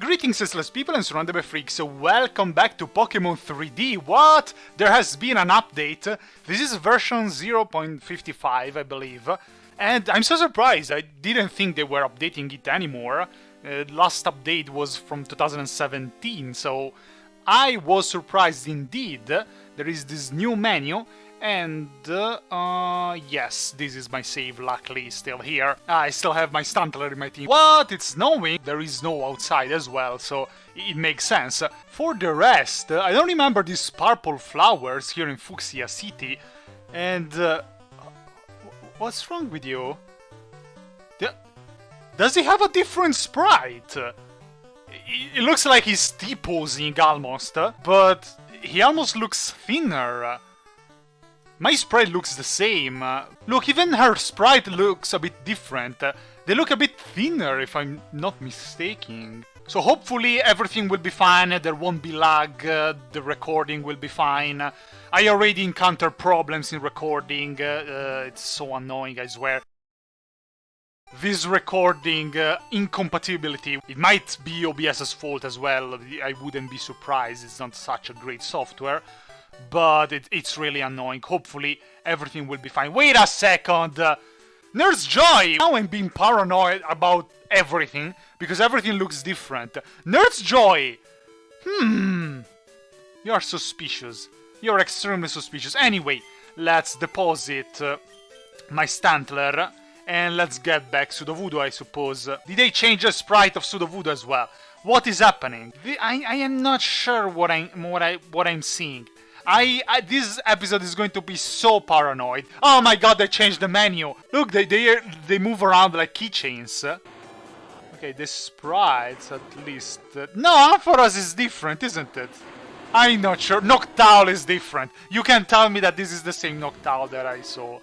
Greetings senseless people and SurroundEdByFreaks, welcome back to Pokémon 3D. What? There has been an update. This is version 0.55, I believe. And I'm so surprised, I didn't think they were updating it anymore. Last update was from 2017, so I was surprised indeed. There is this new menu, and yes, this is my save, luckily still here. I still have my Stuntler in my team. What? It's snowing? There is snow outside as well, so it makes sense. For the rest, I don't remember these purple flowers here in Fuchsia City, and what's wrong with you? Does he have a different sprite? It looks like he's T-posing almost, but he almost looks thinner. My sprite looks the same. Look, even her sprite looks a bit different. They look a bit thinner, if I'm not mistaken. So hopefully everything will be fine, there won't be lag, the recording will be fine. I already encountered problems in recording, it's so annoying, I swear. This recording incompatibility, it might be OBS's fault as well, I wouldn't be surprised, it's not such a great software. But it's really annoying. Hopefully everything will be fine. Wait a second! Nurse Joy! Now I'm being paranoid about everything, because everything looks different. Nurse Joy! You are suspicious. You're extremely suspicious. Anyway, let's deposit my Stantler, and let's get back SurroundEdByFreaks, I suppose. Did they change the sprite of SurroundEdByFreaks as well? What is happening? I am not sure what I'm seeing. This episode is going to be so paranoid. Oh my god, they changed the menu. Look, they move around like keychains. Okay, the sprites at least. No, Ampharos is different, isn't it? I'm not sure. Noctowl is different. You can tell me that this is the same Noctowl that I saw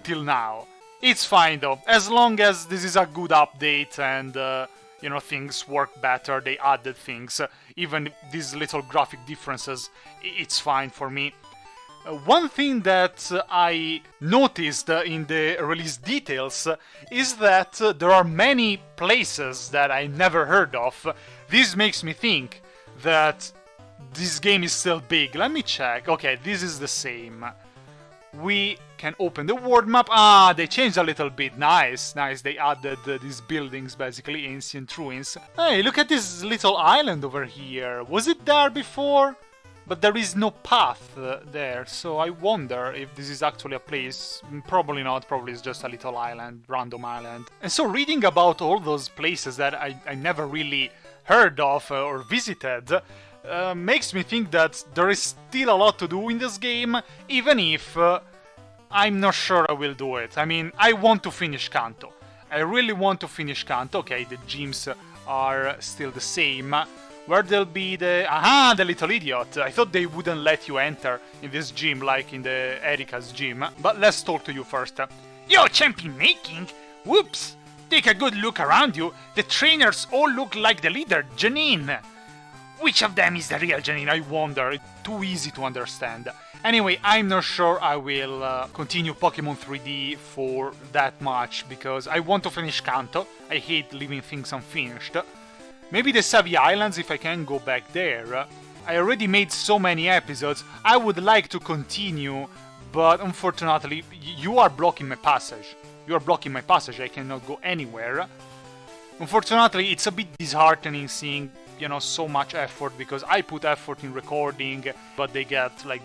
till now. It's fine though, as long as this is a good update and you know, things work better, they added things, even these little graphic differences, it's fine for me. One thing that I noticed in the release details is that there are many places that I never heard of. This makes me think that this game is still big. Let me check. Okay, this is the same. We can open the world map. Ah, they changed a little bit. Nice, nice. They added these buildings, basically, ancient ruins. Hey, look at this little island over here. Was it there before? But there is no path there, so I wonder if this is actually a place. Probably not, probably it's just a little island, random island. And so reading about all those places that I never really heard of or visited, makes me think that there is still a lot to do in this game, even if I'm not sure I will do it. I mean, I want to finish Kanto. I really want to finish Kanto. Okay, the gyms are still the same. Where there'll be the... Aha, the little idiot. I thought they wouldn't let you enter in this gym like in the Erika's gym. But let's talk to you first. Yo, champion making? Whoops! Take a good look around you. The trainers all look like the leader, Janine. Which of them is the real Janine, I wonder? It's too easy to understand. Anyway, I'm not sure I will continue Pokémon 3D for that much, because I want to finish Kanto. I hate leaving things unfinished. Maybe the Savvy Islands, if I can go back there. I already made so many episodes, I would like to continue, but unfortunately, you are blocking my passage. You are blocking my passage, I cannot go anywhere. Unfortunately, it's a bit disheartening seeing, you know, so much effort, because I put effort in recording, but they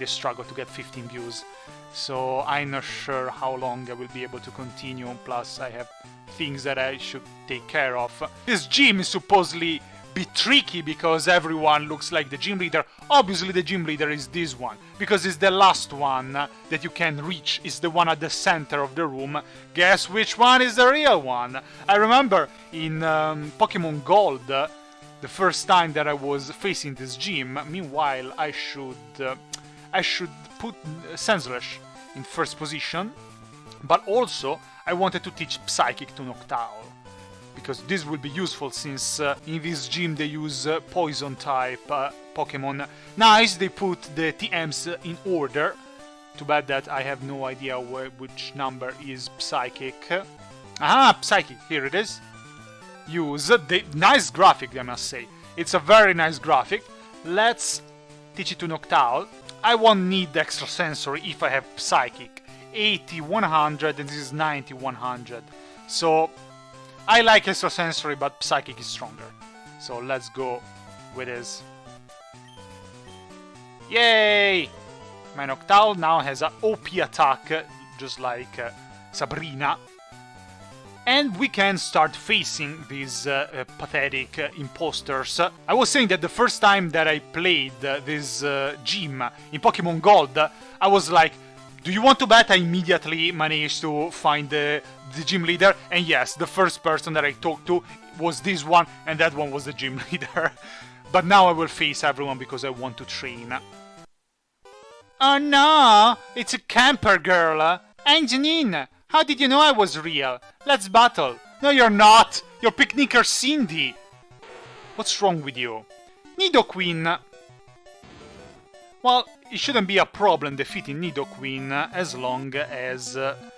struggle to get 15 views. So I'm not sure how long I will be able to continue, plus I have things that I should take care of. This gym is supposedly be tricky because everyone looks like the gym leader. Obviously the gym leader is this one, because it's the last one that you can reach. It's the one at the center of the room. Guess which one is the real one? I remember in Pokemon Gold, the first time that I was facing this gym. Meanwhile, I should put Sandslash in first position, but also I wanted to teach Psychic to Noctowl, because this will be useful since in this gym they use poison type Pokemon. Nice, they put the TMs in order. Too bad that I have no idea which number is Psychic. Aha, Psychic, here it is. use the nice graphic, I must say. It's a very nice graphic. Let's teach it to Noctowl. I won't need extrasensory if I have psychic. 80, 100, and this is 90, 100. So I like extrasensory, but psychic is stronger. So let's go with this. Yay! My Noctowl now has an OP attack, just like Sabrina. And we can start facing these pathetic imposters. I was saying that the first time that I played this gym in Pokemon Gold, I was like, do you want to bet? I immediately managed to find the gym leader. And yes, the first person that I talked to was this one, and that one was the gym leader. But now I will face everyone because I want to train. Oh no, it's a camper girl. I'm Janine. How did you know I was real? Let's battle. No, you're not. You're Picnicker Cindy. What's wrong with you? Nidoqueen. Well, it shouldn't be a problem defeating Nidoqueen as long as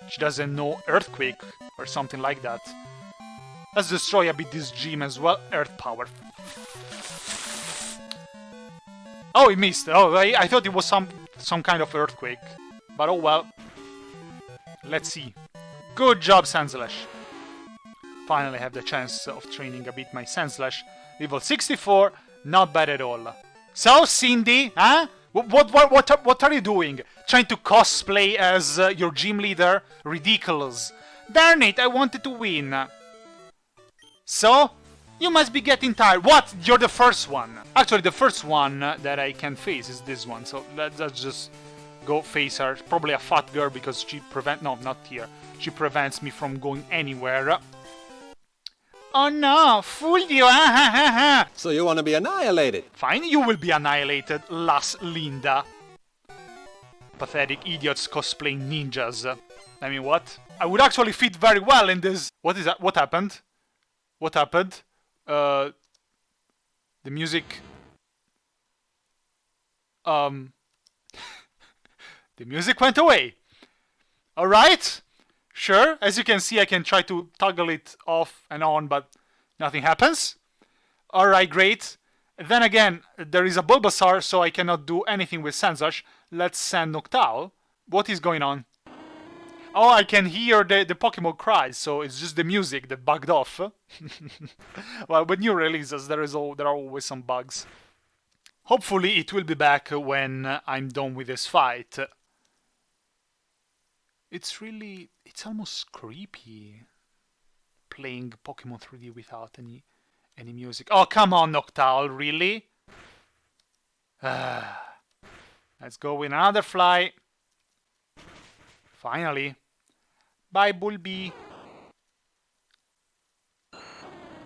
she doesn't know Earthquake or something like that. Let's destroy a bit this gym as well. Earth Power. Oh, it missed. Oh, I thought it was some kind of earthquake. But oh well. Let's see. Good job, Sandslash. Finally have the chance of training a bit my Sandslash. Level 64, not bad at all. So, Cindy, huh? What are you doing? Trying to cosplay as your gym leader? Ridiculous. Darn it, I wanted to win. So? You must be getting tired. What? You're the first one. Actually, the first one that I can face is this one. So let's just go face her. Probably a fat girl because she no, not here. She prevents me from going anywhere. Oh no, fooled you, So you want to be annihilated? Fine, you will be annihilated, Las Linda. Pathetic idiots cosplaying ninjas. I mean, what? I would actually fit very well in this. What is that? What happened? What happened? The music... The music went away. Alright. Sure. As you can see, I can try to toggle it off and on, but nothing happens. Alright, great. Then again, there is a Bulbasaur, so I cannot do anything with Sandslash. Let's send Noctowl. What is going on? Oh, I can hear the Pokemon cries, so it's just the music that bugged off. Well, with new releases, there are always some bugs. Hopefully it will be back when I'm done with this fight. It's almost creepy playing Pokemon 3D without any music. Oh, come on, Noctowl, really? Let's go with another fly. Finally. Bye, Bulby.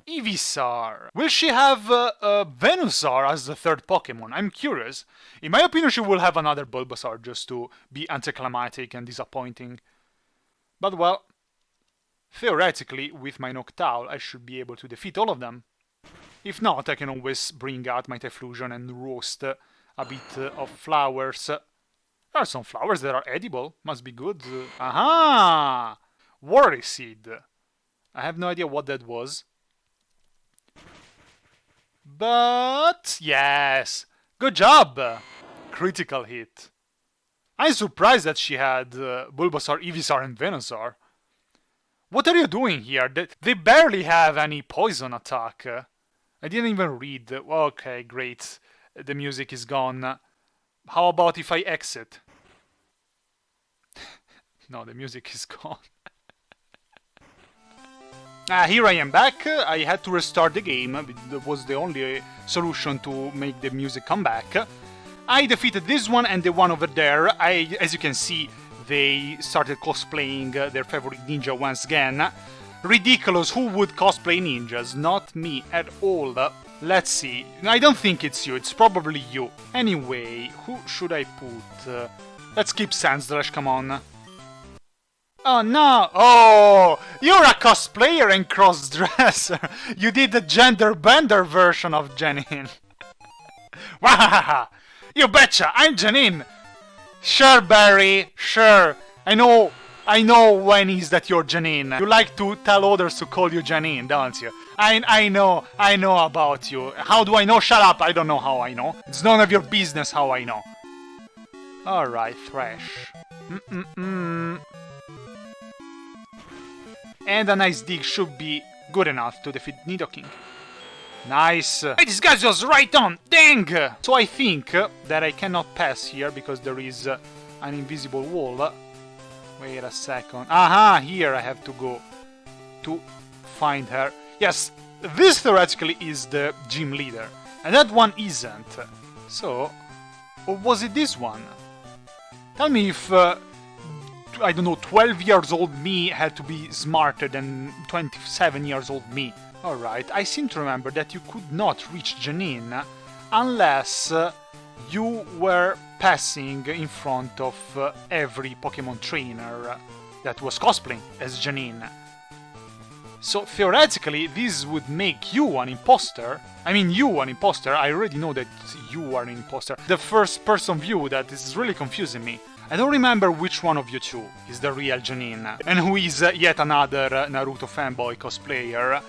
Ivysaur. Will she have Venusaur as the third Pokemon? I'm curious. In my opinion, she will have another Bulbasaur just to be anticlimactic and disappointing. But well, theoretically, with my Noctowl, I should be able to defeat all of them. If not, I can always bring out my Typhlosion and roast a bit of flowers. There are some flowers that are edible. Must be good. Aha! Worry Seed. I have no idea what that was. But yes, good job! Critical hit. I'm surprised that she had Bulbasaur, Ivysaur and Venusaur. What are you doing here? They barely have any poison attack. I didn't even read. Okay, great. The music is gone. How about if I exit? No, the music is gone. Here I am back. I had to restart the game. That was the only solution to make the music come back. I defeated this one and the one over there. As you can see, they started cosplaying their favorite ninja once again. Ridiculous, who would cosplay ninjas? Not me at all. Let's see. I don't think it's you, it's probably you. Anyway, who should I put? Let's keep Sandslash, come on. Oh no! Oh! You're a cosplayer and cross-dresser! You did the gender bender version of Janine. Wahaha! You betcha! I'm Janine! Sure, Barry, sure. I know I know when is that you're Janine. You like to tell others to call you Janine, don't you? I know about you. How do I know? Shut up, I don't know how I know. It's none of your business how I know. Alright, Thresh. And a nice dig should be good enough to defeat Nidoking. Nice. Hey, this guy was right on. Dang! So I think that I cannot pass here because there is an invisible wall. Wait a second. Aha! Here I have to go to find her. Yes, this theoretically is the gym leader. And that one isn't. So, or was it this one? Tell me if, I don't know, 12 years old me had to be smarter than 27 years old me. Alright, I seem to remember that you could not reach Janine unless you were passing in front of every Pokémon trainer that was cosplaying as Janine. So theoretically, this would make you an imposter. I mean, you an imposter. I already know that you are an imposter. The first person view that is really confusing me. I don't remember which one of you two is the real Janine and who is yet another Naruto fanboy cosplayer.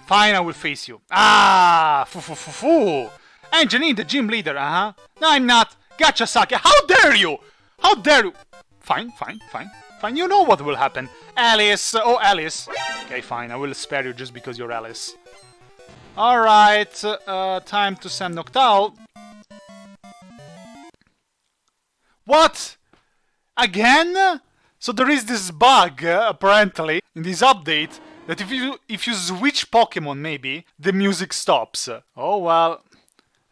Fine, I will face you. Ah, fu. And Janine, the gym leader, No, I'm not. Gotcha, sucker. How dare you? How dare you? Fine. You know what will happen. Alice. Oh, Alice. Okay, fine. I will spare you just because you're Alice. Alright. Time to send Noctowl. What? Again? So there is this bug, apparently, in this update, that if you switch Pokemon, maybe, the music stops. Oh well.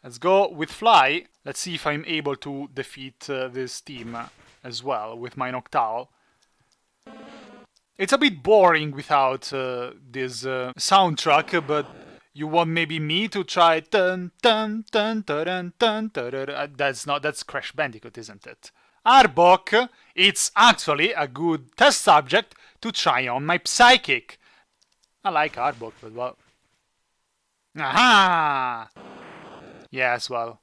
Let's go with Fly. Let's see if I'm able to defeat this team as well with my Noctowl. It's a bit boring without this soundtrack, but you want maybe me to try that's Crash Bandicoot, isn't it? Arbok, it's actually a good test subject to try on my Psychic. I like Arbok, but well. Aha! Yes, well.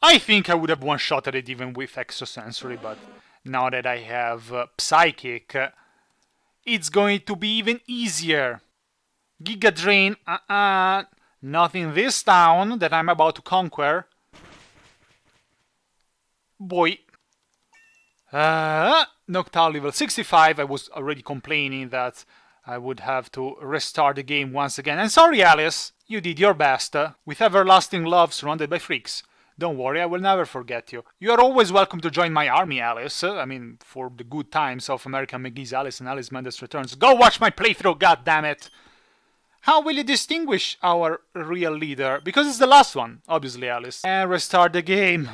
I think I would have one-shotted it even with Extrasensory, but now that I have Psychic, it's going to be even easier. Giga Drain, not in this town that I'm about to conquer. Boy. Noctowl level 65, I was already complaining that I would have to restart the game once again. And sorry, Alice, you did your best. With everlasting love, surrounded by freaks. Don't worry, I will never forget you. You are always welcome to join my army, Alice. I mean, for the good times of American McGee's Alice and Alice Mendes Returns. Go watch my playthrough, goddammit! How will you distinguish our real leader? Because it's the last one, obviously, Alice. And restart the game.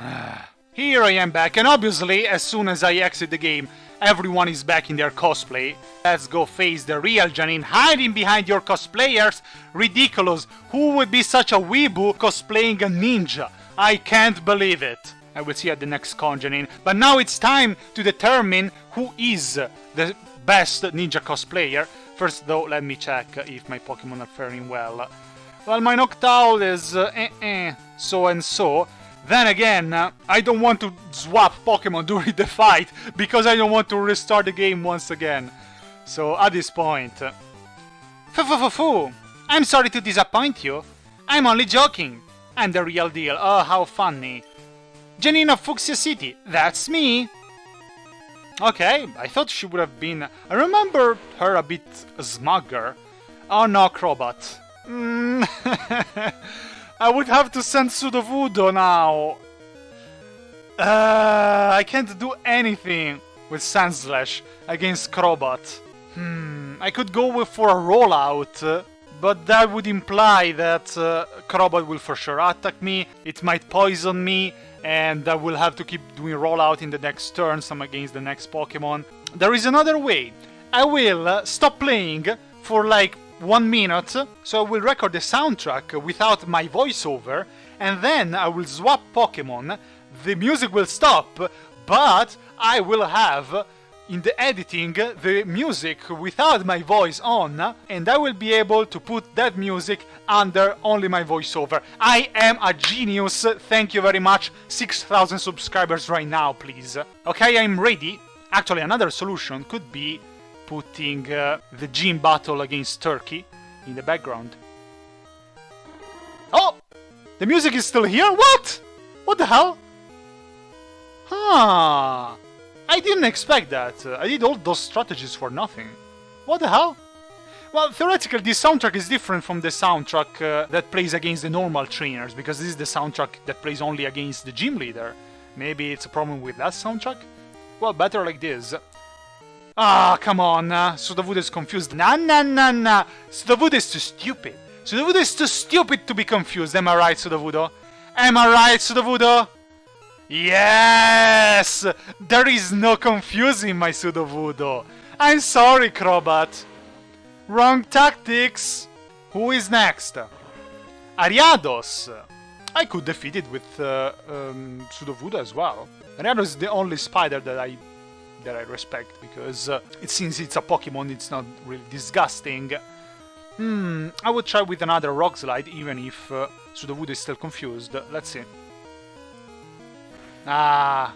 Here I am back, and obviously, as soon as I exit the game, everyone is back in their cosplay. Let's go face the real Janine, hiding behind your cosplayers. Ridiculous. Who would be such a weeboo cosplaying a ninja? I can't believe it. I will see you at the next con, Janine. But now it's time to determine who is the best ninja cosplayer. First, though, let me check if my Pokemon are faring well. Well, my Noctowl is so and so. Then again, I don't want to swap Pokemon during the fight because I don't want to restart the game once again. So at this point... Fu. I'm sorry to disappoint you. I'm only joking. I'm the real deal. Oh, how funny. Janine of Fuchsia City. That's me. Okay, I thought she would have been... I remember her a bit smugger. Oh no, Crobot. I would have to send Sudowoodo now. I can't do anything with Sandslash against Crobot. I could go for a rollout, but that would imply that Crobot will for sure attack me, it might poison me, and I will have to keep doing rollout in the next turn, some against the next Pokemon. There is another way. I will stop playing for like 1 minute, so I will record the soundtrack without my voiceover, and then I will swap Pokemon, the music will stop, but I will have in the editing the music without my voice on, and I will be able to put that music under only my voiceover. I am a genius, thank you very much. 6,000 subscribers right now, please. Okay, I'm ready. Actually, another solution could be putting the gym battle against Turkey in the background. Oh! The music is still here? What? What the hell? Huh. I didn't expect that. I did all those strategies for nothing. What the hell? Well, theoretically, this soundtrack is different from the soundtrack that plays against the normal trainers, because this is the soundtrack that plays only against the gym leader. Maybe it's a problem with that soundtrack? Well, better like this. Ah, come on. SurroundEdByFreaks is confused. Nah. SurroundEdByFreaks is too stupid. SurroundEdByFreaks is too stupid to be confused. Am I right, SurroundEdByFreaks? Am I right, SurroundEdByFreaks? Yes! There is no confusing my SurroundEdByFreaks. I'm sorry, Crobat. Wrong tactics. Who is next? Ariados. I could defeat it with SurroundEdByFreaks as well. Ariados is the only spider that I respect, because since it's a Pokemon, it's not really disgusting. I would try with another Rock Slide, even if SurroundEdByFreaks is still confused. Let's see. Ah,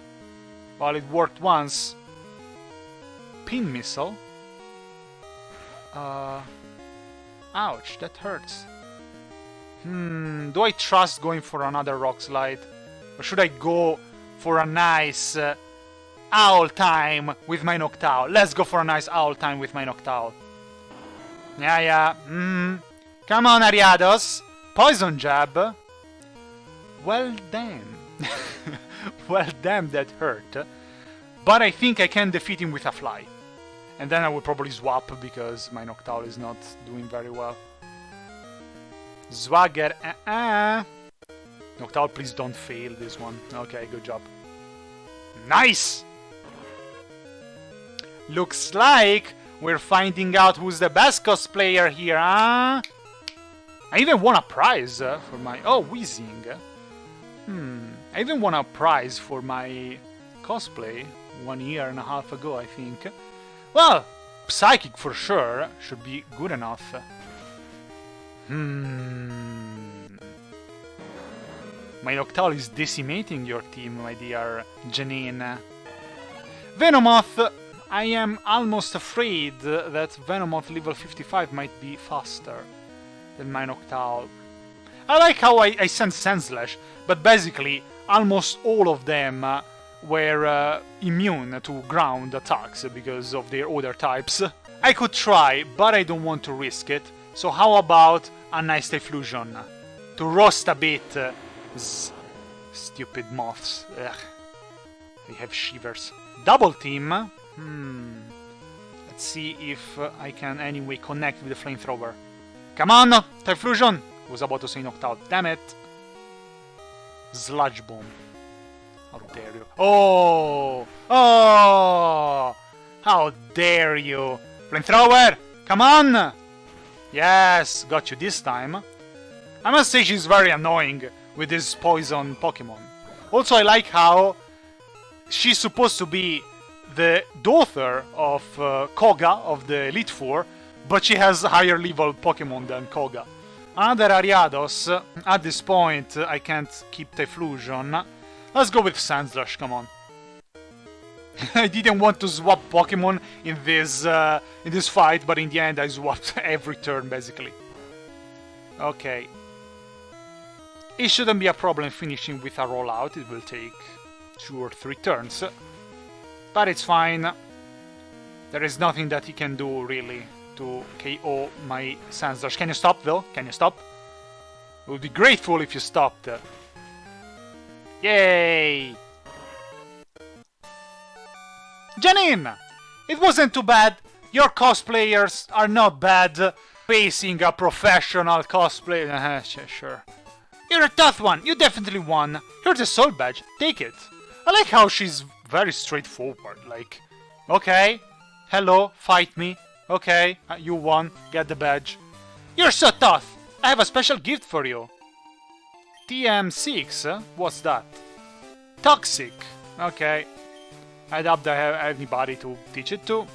well, it worked once. Pin Missile. Ouch, that hurts. Do I trust going for another Rock Slide? Or should I go for a nice Owl time with my Noctowl? Let's go for a nice Owl time with my Noctowl. Yeah. Come on, Ariados. Poison Jab. Well, damn. Well, damn, that hurt. But I think I can defeat him with a Fly. And then I will probably swap, because my Noctowl is not doing very well. Swagger, Noctowl, please don't fail this one. Okay, good job. Nice! Looks like we're finding out who's the best cosplayer here, huh? I even won a prize for my... Oh, Wheezing. I even won a prize for my cosplay 1.5 years ago, I think. Well, Psychic for sure should be good enough. My Noctowl is decimating your team, my dear Janine. Venomoth, I am almost afraid that Venomoth level 55 might be faster than my Noctowl. I like how I sent Sandslash, but basically almost all of them were immune to ground attacks because of their other types. I could try, but I don't want to risk it. So how about a nice Typhlosion? To roast a bit. Stupid moths. Ugh. They have shivers. Double team. Let's see if I can anyway connect with the flamethrower. Come on, Typhlosion! I was about to say Noctowl. Damn it. Sludge Bomb. How dare you. Oh! How dare you. Flamethrower! Come on! Yes, got you this time. I must say she's very annoying with this poison Pokemon. Also, I like how she's supposed to be the daughter of Koga of the Elite Four, but she has higher level Pokemon than Koga. Another Ariados. At this point, I can't keep Typhlosion. Let's go with Sandslash, come on. I didn't want to swap Pokemon in this fight, but in the end I swapped every turn, basically. Okay. It shouldn't be a problem finishing with a rollout. It will take 2 or 3 turns. But it's fine. There is nothing that he can do, really, to KO my Sandslash. Can you stop, though? Can you stop? I would be grateful if you stopped. Yay! Janine! It wasn't too bad. Your cosplayers are not bad. Facing a professional cosplayer. Sure. You're a tough one. You definitely won. Here's a soul badge. Take it. I like how she's very straightforward. Like, okay, hello, fight me. Okay, you won. Get the badge. You're so tough. I have a special gift for you. TM6? What's that? Toxic. Okay. I doubt I have anybody to teach it to.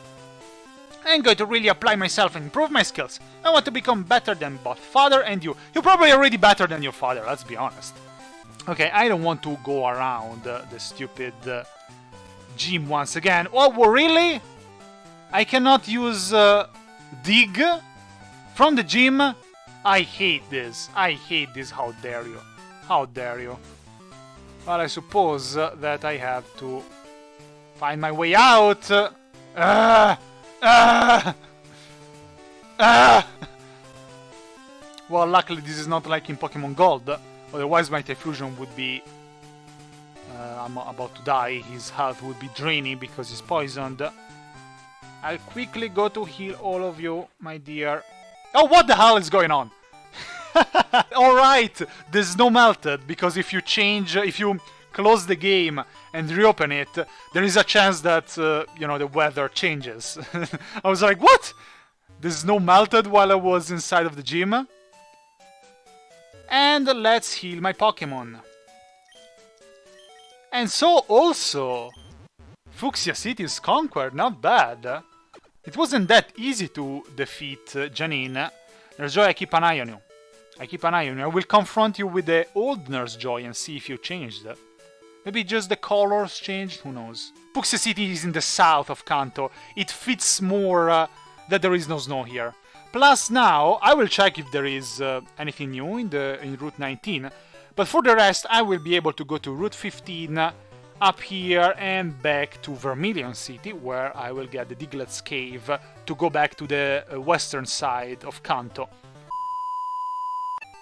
I'm going to really apply myself and improve my skills. I want to become better than both father and you. You're probably already better than your father, let's be honest. Okay, I don't want to go around the stupid gym once again. Oh, really? I cannot use dig from the gym? I hate this. I hate this. How dare you? How dare you? Well, I suppose that I have to find my way out. Well, luckily this is not like in Pokemon Gold. Otherwise my Typhlosion would be... I'm about to die. His health would be draining because he's poisoned. I'll quickly go to heal all of you, my dear. Oh, what the hell is going on? Alright, the snow melted, because if you close the game and reopen it, there is a chance that, you know, the weather changes. I was like, what? The snow melted while I was inside of the gym? And let's heal my Pokemon. And so also, Fuchsia City is conquered, not bad. It wasn't that easy to defeat Janine. Nurse Joy, I keep an eye on you. I keep an eye on you. I will confront you with the old Nurse Joy and see if you changed. Maybe just the colors changed, who knows. Fuchsia City is in the south of Kanto. It fits more that there is no snow here. Plus now, I will check if there is anything new in Route 19. But for the rest, I will be able to go to Route 15 up here and back to Vermilion City, where I will get the Diglett's Cave to go back to the western side of Kanto.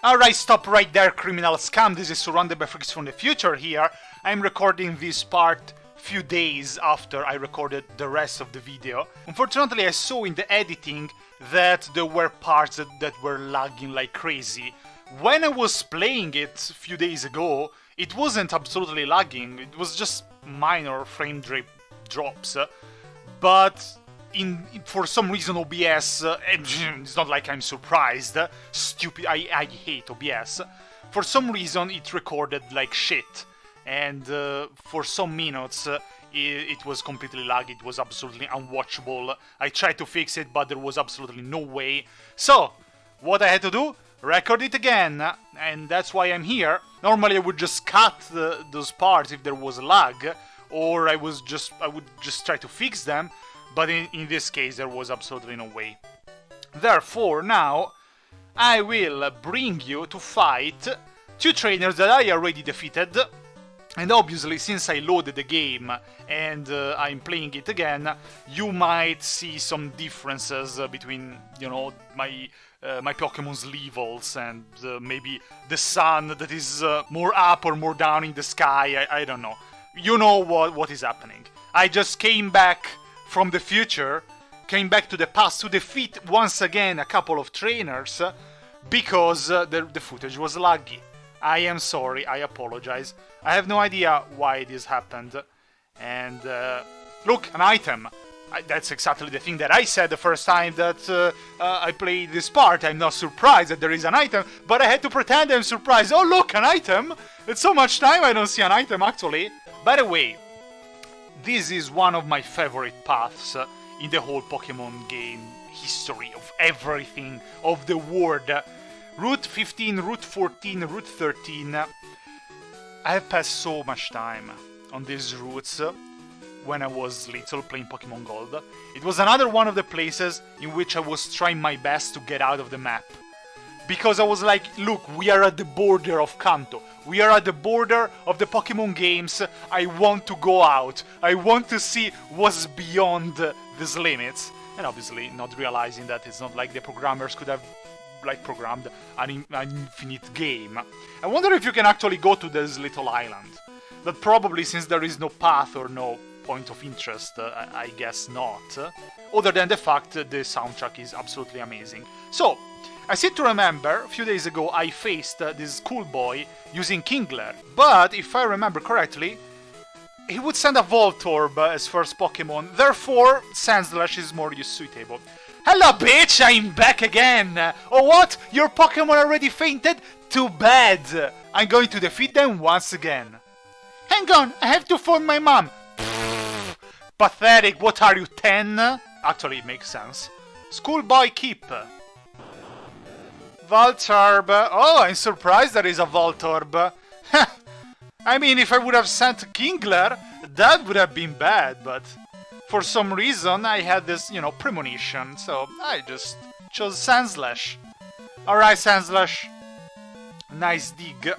Alright, stop right there, criminal scum. This is SurroundEdByFreaks from the future here. I'm recording this part few days after I recorded the rest of the video. Unfortunately, I saw in the editing that there were parts that were lagging like crazy. When I was playing it a few days ago, it wasn't absolutely lagging, it was just minor frame drops. But for some reason OBS, it's not like I'm surprised, stupid, I hate OBS. For some reason it recorded like shit, and for some minutes it was completely laggy, it was absolutely unwatchable. I tried to fix it, but there was absolutely no way. So, what I had to do? Record it again, and that's why I'm here. Normally I would just cut those parts if there was a lag, or I would just try to fix them, but in this case there was absolutely no way. Therefore, now I will bring you to fight two trainers that I already defeated, and obviously since I loaded the game and I'm playing it again, you might see some differences between, you know, my Pokemon's levels and maybe the sun that is more up or more down in the sky, I don't know. You know what is happening. I just came back from the future, came back to the past to defeat once again a couple of trainers because the footage was laggy. I am sorry, I apologize. I have no idea why this happened. And look, an item. That's exactly the thing that I said the first time that I played this part. I'm not surprised that there is an item, but I had to pretend I'm surprised. Oh look, an item! It's so much time I don't see an item actually. By the way, this is one of my favorite paths in the whole Pokemon game history, of everything, of the world. Route 15, Route 14, Route 13. I have passed so much time on these routes when I was little playing Pokemon Gold. It was another one of the places in which I was trying my best to get out of the map. Because I was like, look, we are at the border of Kanto. We are at the border of the Pokemon games. I want to go out. I want to see what's beyond these limits. And obviously not realizing that it's not like the programmers could have programmed an infinite game. I wonder if you can actually go to this little island. But probably, since there is no path or no point of interest, I guess not. Other than the fact that the soundtrack is absolutely amazing. So, I seem to remember, a few days ago I faced this schoolboy using Kingler. But, if I remember correctly, he would send a Voltorb as first Pokemon. Therefore, Sandslash is more suitable. Hello bitch, I'm back again! Oh what? Your Pokemon already fainted? Too bad! I'm going to defeat them once again. Hang on, I have to phone my mom. Pathetic, what are you, 10? Actually, it makes sense. Schoolboy Keep. Voltorb. Oh, I'm surprised there is a Voltorb. I mean, if I would have sent Kingler, that would have been bad, but for some reason I had this, you know, premonition, so I just chose Sandslash. Alright, Sandslash. Nice dig.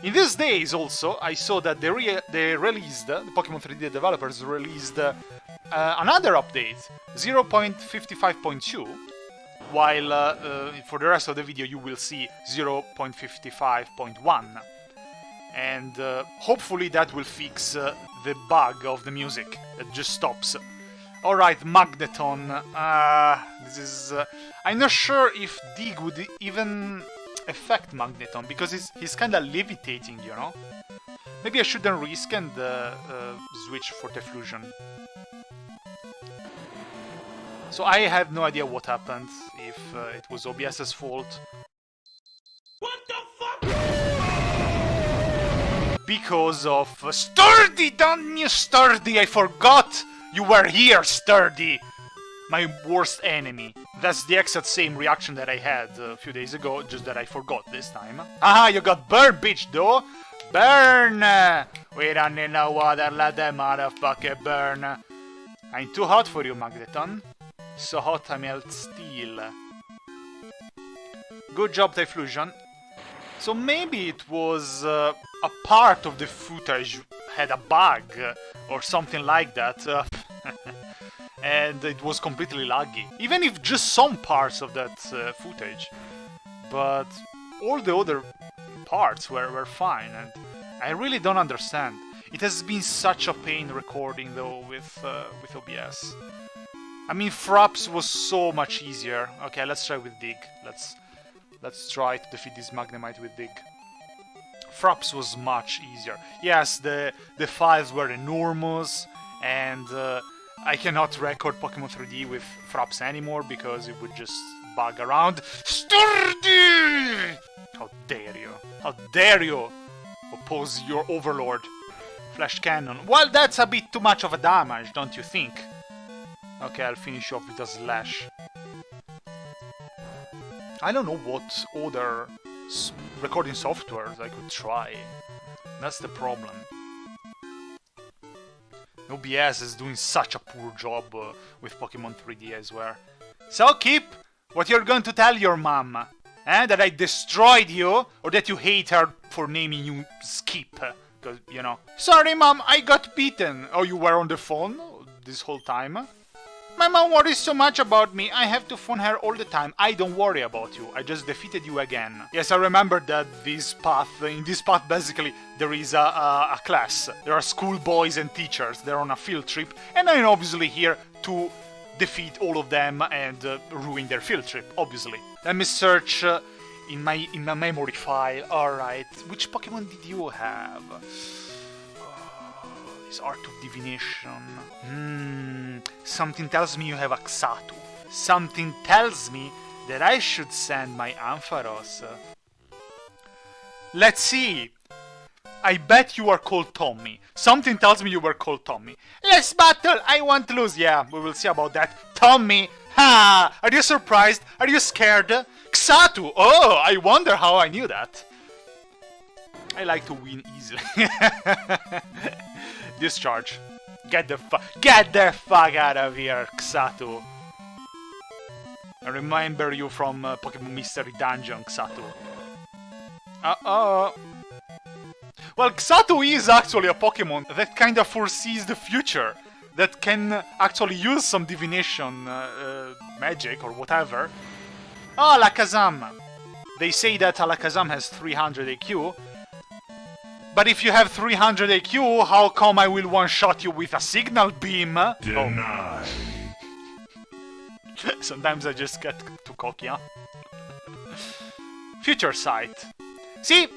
In these days also, I saw that they released, the Pokémon 3D developers released another update, 0.55.2, while for the rest of the video you will see 0.55.1. And hopefully that will fix the bug of the music that just stops. Alright, Magneton. This is... I'm not sure if Dig would even affect Magneton, because he's kinda levitating, you know? Maybe I shouldn't risk and switch for Diffusion. So I have no idea what happened, if it was OBS's fault. What the fuck? Because of Sturdy! Damn you, Sturdy! I forgot you were here, Sturdy! My worst enemy. That's the exact same reaction that I had a few days ago, just that I forgot this time. Aha, you got burned, bitch, though! Burn! We don't need no water, let the motherfucker burn. I'm too hot for you, Magneton. So hot I melt steel. Good job, Typhlosion. So maybe it was a part of the footage had a bug or something like that. And it was completely laggy. Even if just some parts of that footage. But all the other parts were fine, and I really don't understand. It has been such a pain recording though with OBS. I mean, Fraps was so much easier. Okay, let's try with Dig. Let's try to defeat this Magnemite with Dig. Fraps was much easier. Yes, the files were enormous, and I cannot record Pokémon 3D with Fraps anymore because it would just bug around. Sturdy! How dare you? How dare you oppose your overlord? Flash Cannon. Well, that's a bit too much of a damage, don't you think? Okay, I'll finish off with a Slash. I don't know what other recording softwares I could try. That's the problem. OBS is doing such a poor job with Pokémon 3D, I swear. So, Kip, what you're going to tell your mom? That I destroyed you? Or that you hate her for naming you Skip? Because, you know... Sorry, Mom, I got beaten. Oh, you were on the phone this whole time? My mom worries so much about me, I have to phone her all the time. I don't worry about you, I just defeated you again. Yes, I remember that in this path basically, there is a class. There are schoolboys and teachers, they're on a field trip, and I'm obviously here to defeat all of them and ruin their field trip, obviously. Let me search in my memory file. Alright, which Pokemon did you have? Art of Divination. Something tells me you have Axatu. Something tells me that I should send my Ampharos. Let's see. I bet you are called Tommy. Something tells me you were called Tommy. Let's battle! I want to lose. Yeah, we will see about that. Tommy! Ha! Are you surprised? Are you scared? Xatu! Oh, I wonder how I knew that. I like to win easily. Discharge. Get the fuck out of here, Xatu. I remember you from Pokemon Mystery Dungeon, Xatu. Well, Xatu is actually a Pokemon that kind of foresees the future. That can actually use some divination magic or whatever. Oh, Alakazam. They say that Alakazam has 300 AQ. But if you have 300 AQ, how come I will one-shot you with a signal beam? Denied. Oh. Sometimes I just get too cocky, huh? Future Sight. See?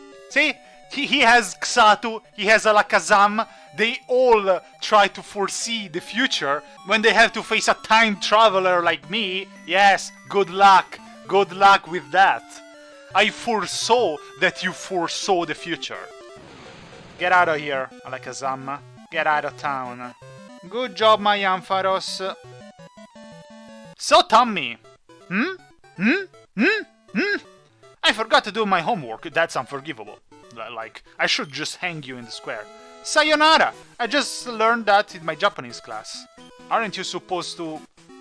He has Xatu, he has Alakazam. They all try to foresee the future when they have to face a time traveler like me. Yes, good luck. Good luck with that. I foresaw that you foresaw the future. Get out of here, Alakazam. Get out of town. Good job, my Ampharos. So, Tommy. I forgot to do my homework. That's unforgivable. Like, I should just hang you in the square. Sayonara! I just learned that in my Japanese class. Aren't you supposed to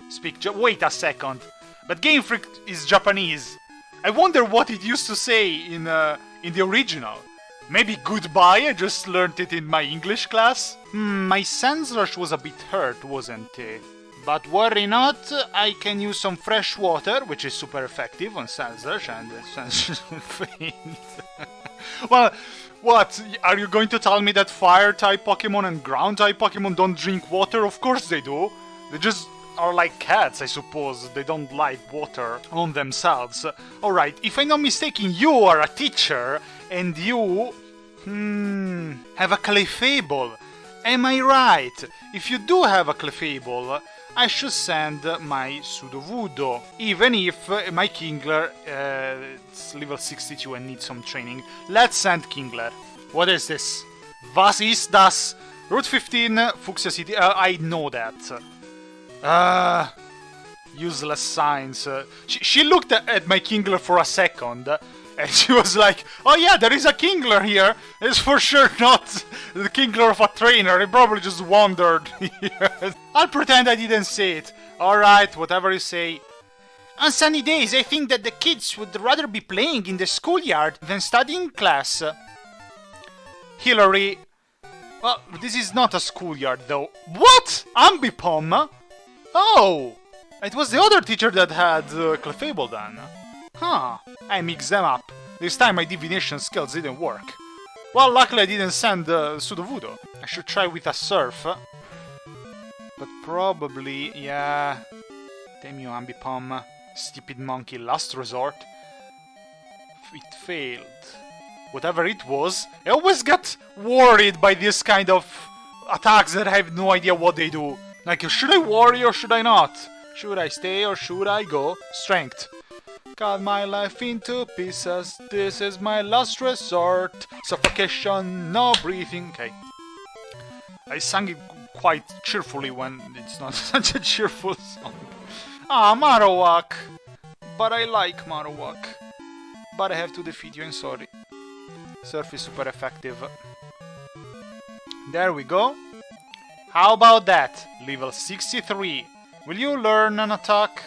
speak Wait a second. But Game Freak is Japanese. I wonder what it used to say in the original. Maybe goodbye, I just learned it in my English class? My sense rush was a bit hurt, wasn't it? But worry not, I can use some fresh water, which is super effective on sense rush and sense faint. Well, what? Are you going to tell me that fire-type Pokémon and ground-type Pokémon don't drink water? Of course they do. They just are like cats, I suppose. They don't like water on themselves. Alright, if I'm not mistaken, you are a teacher, and you... have a Clefable. Am I right? If you do have a Clefable, I should send my SurroundEdByFreaks, even if my Kingler is level 62 and needs some training. Let's send Kingler. What is this? Was ist das? Route 15, Fuchsia City. I know that. Useless signs. She looked at my Kingler for a second, and she was like, oh yeah, there is a Kingler here. It's for sure not the Kingler of a trainer. He probably just wandered here. I'll pretend I didn't say it. Alright, whatever you say. On sunny days, I think that the kids would rather be playing in the schoolyard than studying class. Hillary. Well, this is not a schoolyard though. What? Ambipom? Oh! It was the other teacher that had Clefable then. Huh, I mixed them up. This time my divination skills didn't work. Well, luckily I didn't send SurroundEdByFreaks. I should try with a surf. But probably, yeah... Damn you, Ambipom. Stupid monkey, last resort. It failed. Whatever it was, I always get worried by this kind of attacks that I have no idea what they do. Like, should I worry or should I not? Should I stay or should I go? Strength. Cut my life into pieces, this is my last resort. Suffocation, no breathing. Okay. I sang it quite cheerfully when it's not such a cheerful song. Ah, Marowak! But I like Marowak. But I have to defeat you, I'm sorry. Surf is super effective. There we go. How about that? Level 63. Will you learn an attack?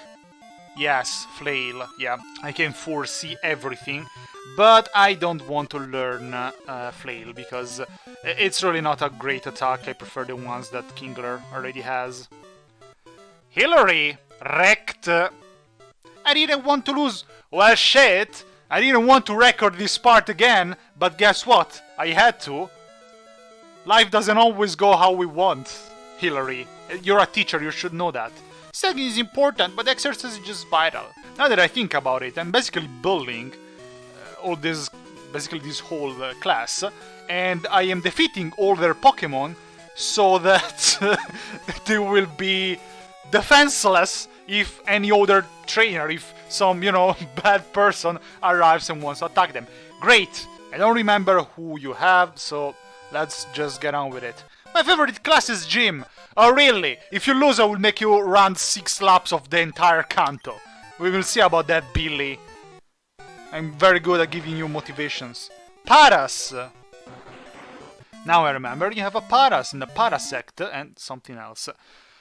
Yes, flail. Yeah, I can foresee everything. But I don't want to learn flail because it's really not a great attack. I prefer the ones that Kingler already has. Hillary! Wrecked! I didn't want to lose. Well, shit! I didn't want to record this part again, but guess what? I had to. Life doesn't always go how we want, Hillary. You're a teacher, you should know that. Studying is important, but exercise is just vital. Now that I think about it, I'm basically building basically this whole class, and I am defeating all their Pokémon so that they will be defenseless if any other trainer, if some, bad person arrives and wants to attack them. Great! I don't remember who you have, so let's just get on with it. My favorite class is gym. Oh really? If you lose, I will make you run 6 laps of the entire Kanto. We will see about that, Billy. I'm very good at giving you motivations. Paras! Now I remember, you have a Paras and a Parasect and something else.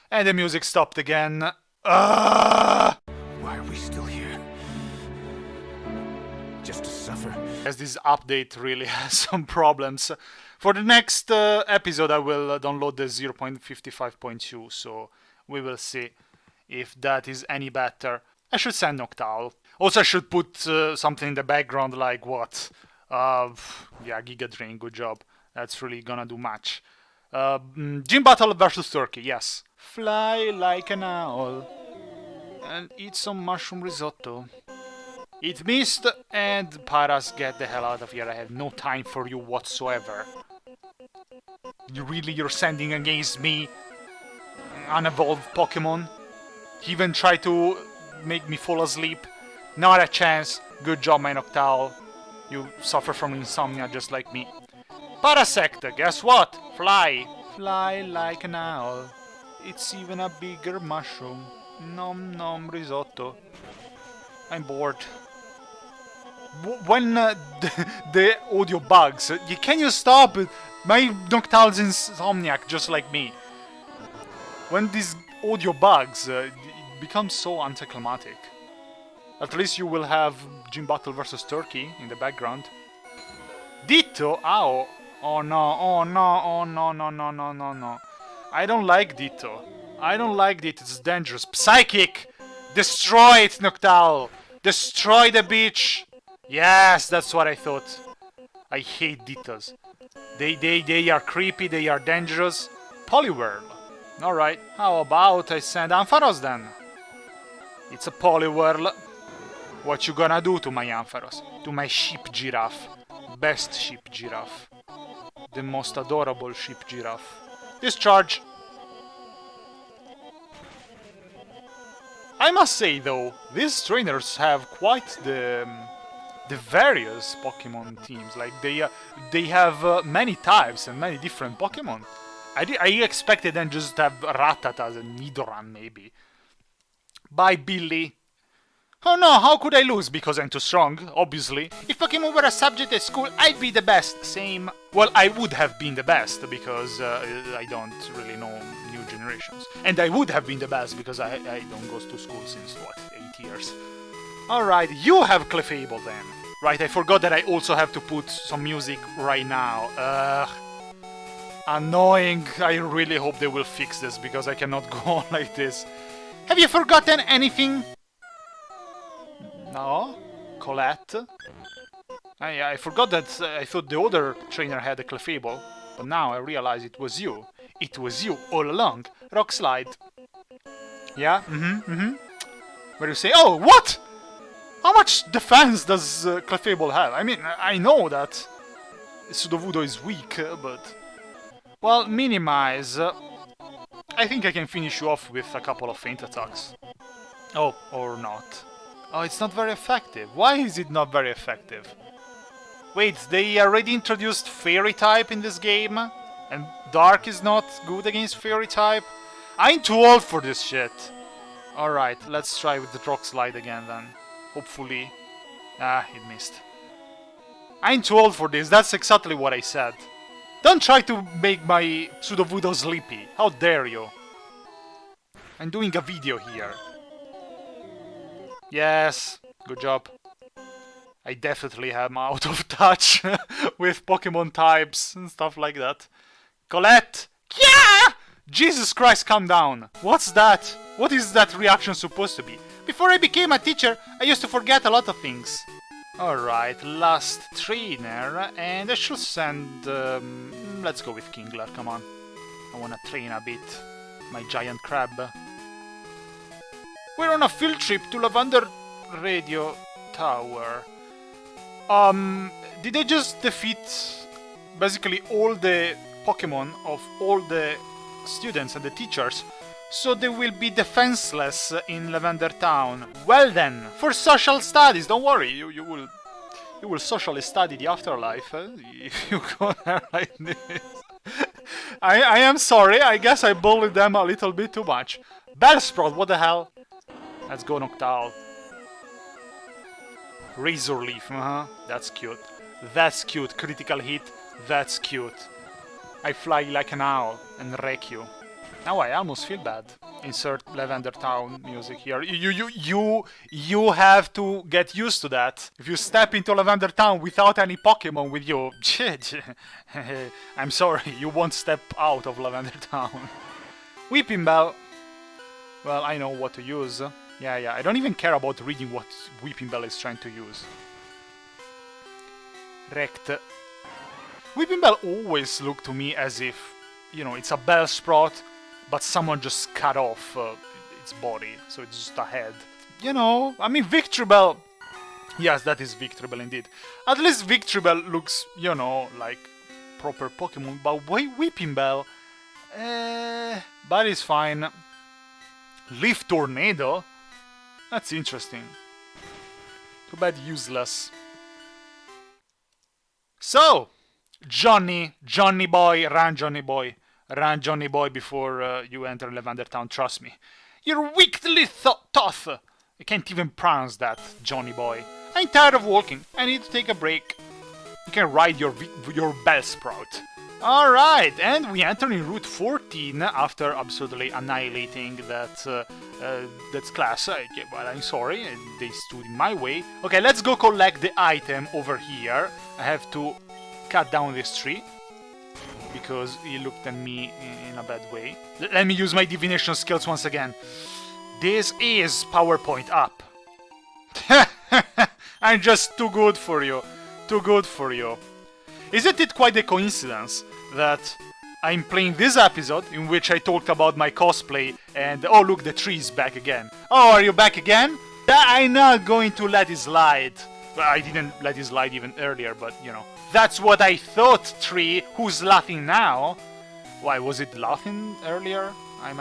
And the music stopped again. Why are we still here? Just to suffer? As this update really has some problems. For the next episode I will download the 0.55.2, so we will see if that is any better. I should send Noctowl. Also I should put something in the background like what? Yeah, Giga Drain, good job. That's really gonna do much. Gym Battle versus Turkey, yes. Fly like an owl and eat some mushroom risotto. It missed, and Paras, get the hell out of here. I have no time for you whatsoever. You're sending against me unevolved Pokemon? He even tried to make me fall asleep. Not a chance. Good job, my Noctowl. You suffer from insomnia just like me. Parasect, guess what? Fly. Fly like an owl. It's even a bigger mushroom. Nom nom risotto. I'm bored. When the audio bugs, can you stop? My Noctowl's insomniac, just like me. When these audio bugs, it becomes so anticlimactic. At least you will have Gym Battle vs Turkey in the background. Ditto? Ow! Oh no, oh no, oh no, no, no, no, no, no. I don't like Ditto. I don't like Ditto, it's dangerous. Psychic! Destroy it, Noctowl! Destroy the beach! Yes, that's what I thought. I hate Dittos. They are creepy, they are dangerous. Poliwhirl. Alright, how about I send Ampharos then? It's a Poliwhirl. What you gonna do to my Ampharos? To my sheep giraffe. Best sheep giraffe. The most adorable sheep giraffe. Discharge! I must say though, these trainers have quite the various Pokemon teams. Like they have many types and many different Pokemon. I expected them just to have Rattata and Nidoran maybe. Bye Billy. Oh no, how could I lose? Because I'm too strong, obviously. If Pokemon were a subject at school, I'd be the best. Same. Well, I would have been the best because I don't really know new generations. And I would have been the best because I don't go to school since, what, 8 years. Alright, you have Clefable then. Right, I forgot that I also have to put some music right now. Annoying. I really hope they will fix this because I cannot go on like this. Have you forgotten anything? No? Colette? I forgot that I thought the other trainer had a Clefable, but now I realize it was you. It was you all along. Rock Slide. Yeah? Where you say, oh, what? How much defense does Clefable have? I mean, I know that SurroundEdByFreaks is weak, but... Well, minimize. I think I can finish you off with a couple of feint attacks. Oh, or not. Oh, it's not very effective. Why is it not very effective? Wait, they already introduced Fairy type in this game? And Dark is not good against Fairy type? I'm too old for this shit. Alright, let's try with the Rock Slide again then. Hopefully... Ah, it missed. I'm too old for this, that's exactly what I said. Don't try to make my SurroundEdByFreaks sleepy. How dare you? I'm doing a video here. Yes, good job. I definitely am out of touch with Pokemon types and stuff like that. Colette! Yeah! Jesus Christ, calm down. What's that? What is that reaction supposed to be? Before I became a teacher, I used to forget a lot of things. Alright, last trainer, and I should send... let's go with Kingler, come on. I wanna train a bit. My giant crab. We're on a field trip to Lavender Radio Tower. Did they just defeat basically all the Pokemon of all the students and the teachers? So they will be defenseless in Lavender Town. Well then, for social studies, don't worry, you will socially study the afterlife if you go there like this. I am sorry, I guess I bullied them a little bit too much. Bellsprout, what the hell? Let's go Noctowl. Razor Leaf, that's cute. That's cute, critical hit, that's cute. I fly like an owl and wreck you. Now I almost feel bad. Insert Lavender Town music here. You have to get used to that. If you step into Lavender Town without any Pokemon with you, I'm sorry, you won't step out of Lavender Town. Weeping Bell. Well, I know what to use. Yeah, I don't even care about reading what Weeping Bell is trying to use. Wrecked. Weeping Bell always looked to me as if, you know, it's a Bellsprout, but someone just cut off its body, so it's just a head. You know, I mean, Victreebel... Yes, that is Victreebel indeed. At least Victreebel looks, you know, like proper Pokemon, but why Weeping Bell? But it's fine. Leaf Tornado? That's interesting. Too bad useless. So, Johnny boy, run Johnny boy. Run, Johnny boy, before you enter Lavender Town, trust me. You're weakly tough. I can't even pronounce that, Johnny boy. I'm tired of walking. I need to take a break. You can ride your Bellsprout. Alright, and we enter in Route 14 after absolutely annihilating that class. Well, I'm sorry, they stood in my way. Okay, let's go collect the item over here. I have to cut down this tree because he looked at me in a bad way. Let me use my divination skills once again. This is PowerPoint up. I'm just too good for you. Too good for you. Isn't it quite a coincidence that I'm playing this episode in which I talked about my cosplay and oh look, the tree is back again. Oh, are you back again? I'm not going to let it slide. Well, I didn't let it slide even earlier, but you know. That's what I thought, tree. Who's laughing now? Why, was it laughing earlier? I'm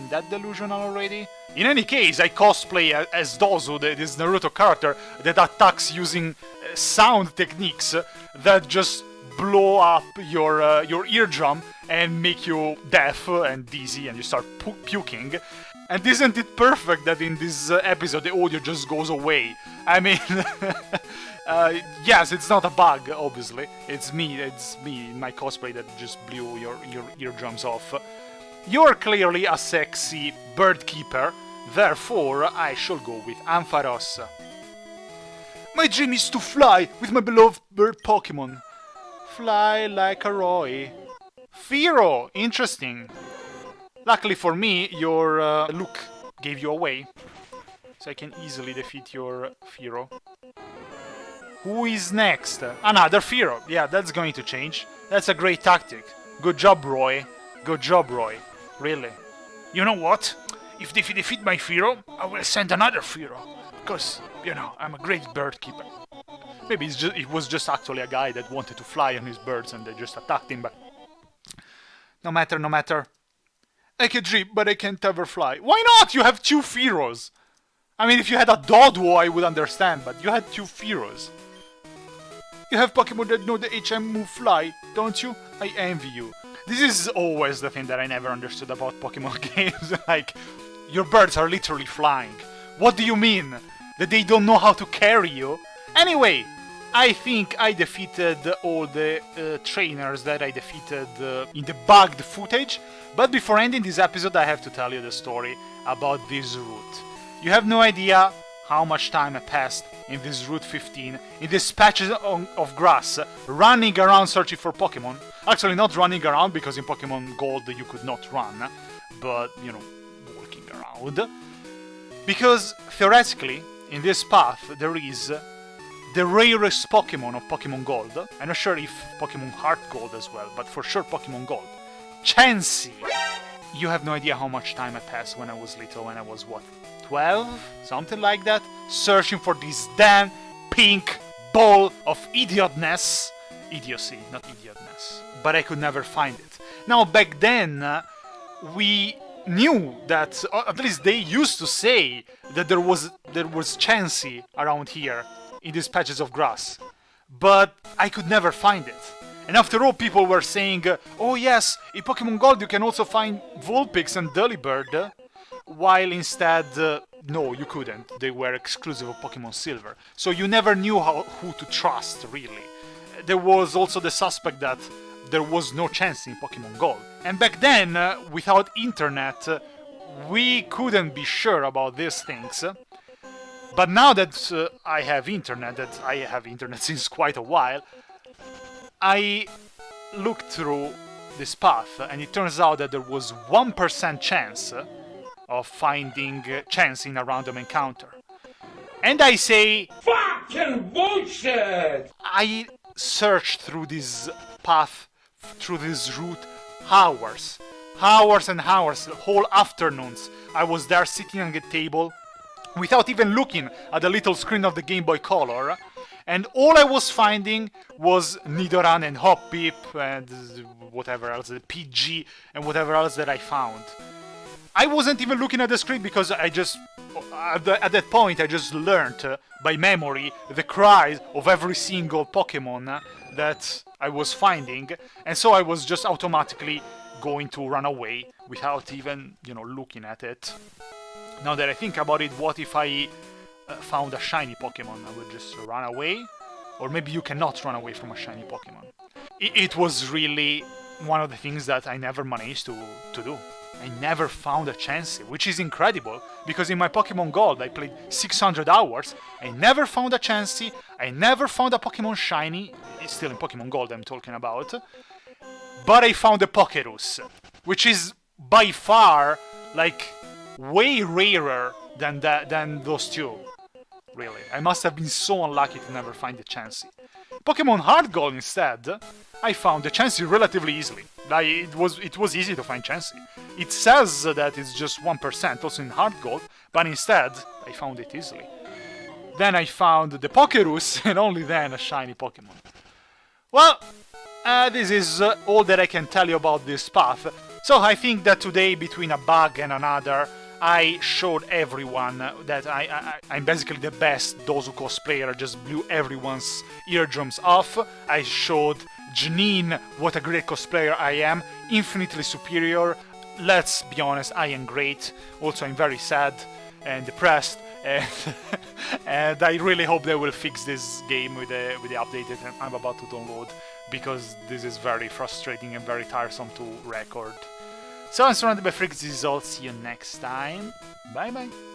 that delusional already? In any case, I cosplay as Dozu, this Naruto character that attacks using sound techniques that just blow up your eardrum and make you deaf and dizzy and you start puking. And isn't it perfect that in this episode the audio just goes away? I mean, yes, it's not a bug, obviously. It's me, my cosplay that just blew your eardrums off. You're clearly a sexy bird keeper, therefore I shall go with Ampharos. My dream is to fly with my beloved bird Pokémon. Fly like a Roy. Firo, interesting. Luckily for me, your look gave you away, so I can easily defeat your Firo. Who is next? Another Firo. Yeah, that's going to change. That's a great tactic. Good job, Roy. Good job, Roy. Really. You know what? If they defeat my Firo, I will send another Firo. Because, you know, I'm a great bird keeper. Maybe it was just actually a guy that wanted to fly on his birds and they just attacked him, but... No matter. I can dream, but I can't ever fly. Why not? You have two Firos. I mean, if you had a Doduo, I would understand, but you had two Firos. You have Pokemon that know the HM move fly, don't you? I envy you. This is always the thing that I never understood about Pokemon games. Like, your birds are literally flying. What do you mean? That they don't know how to carry you? Anyway, I think I defeated all the trainers that I defeated in the bugged footage. But before ending this episode, I have to tell you the story about this route. You have no idea how much time I passed in this Route 15, in this patches of grass, running around searching for Pokemon. Actually, not running around, because in Pokemon Gold you could not run, but, you know, walking around. Because, theoretically, in this path there is the rarest Pokemon of Pokemon Gold. I'm not sure if Pokemon Heart Gold as well, but for sure Pokemon Gold. Chansey! You have no idea how much time I passed when I was little, when I was, what, 12? Something like that? Searching for this damn pink ball of idiotness. Idiocy, not idiotness. But I could never find it. Now, back then, we knew that, or at least they used to say, that there was Chansey around here, in these patches of grass. But I could never find it. And after all, people were saying, oh yes, in Pokemon Gold you can also find Vulpix and Delibird, while instead, no, you couldn't. They were exclusive of Pokemon Silver. So you never knew who to trust, really. There was also the suspect that there was no chance in Pokemon Gold. And back then, without internet, we couldn't be sure about these things. But now that I have internet since quite a while, I looked through this path, and it turns out that there was 1% chance of finding Chansey in a random encounter. And I say... Fucking bullshit! I searched through this path, through this route, hours and hours, whole afternoons. I was there sitting on the table, without even looking at the little screen of the Game Boy Color, and all I was finding was Nidoran and Hoppip and whatever else, the PG and whatever else that I found. I wasn't even looking at the screen because I just, at that point, I just learned by memory the cries of every single Pokemon that I was finding, and so I was just automatically going to run away without even, you know, looking at it. Now that I think about it, what if I found a shiny Pokemon? I would just run away? Or maybe you cannot run away from a shiny Pokemon. It was really one of the things that I never managed to do. I never found a Chansey, which is incredible, because in my Pokemon Gold I played 600 hours, I never found a Chansey, I never found a Pokemon shiny, it's still in Pokemon Gold I'm talking about, but I found a Pokerus, which is by far, like, way rarer than those two. Really, I must have been so unlucky to never find the Chansey. Pokemon Hard Gold instead, I found the Chansey relatively easily. Like, it was easy to find Chansey. It says that it's just 1% also in Hard Gold, but instead I found it easily. Then I found the Pokerus, and only then a shiny Pokemon. Well, this is all that I can tell you about this path. So I think that today, between a bug and another, I showed everyone that I'm basically the best Dozu cosplayer. I just blew everyone's eardrums off. I showed Janine what a great cosplayer I am, infinitely superior. Let's be honest, I am great. Also, I'm very sad and depressed, and I really hope they will fix this game with the update that I'm about to download, because this is very frustrating and very tiresome to record. So I'm SurroundEdByFreaks, this is all. See you next time. Bye bye.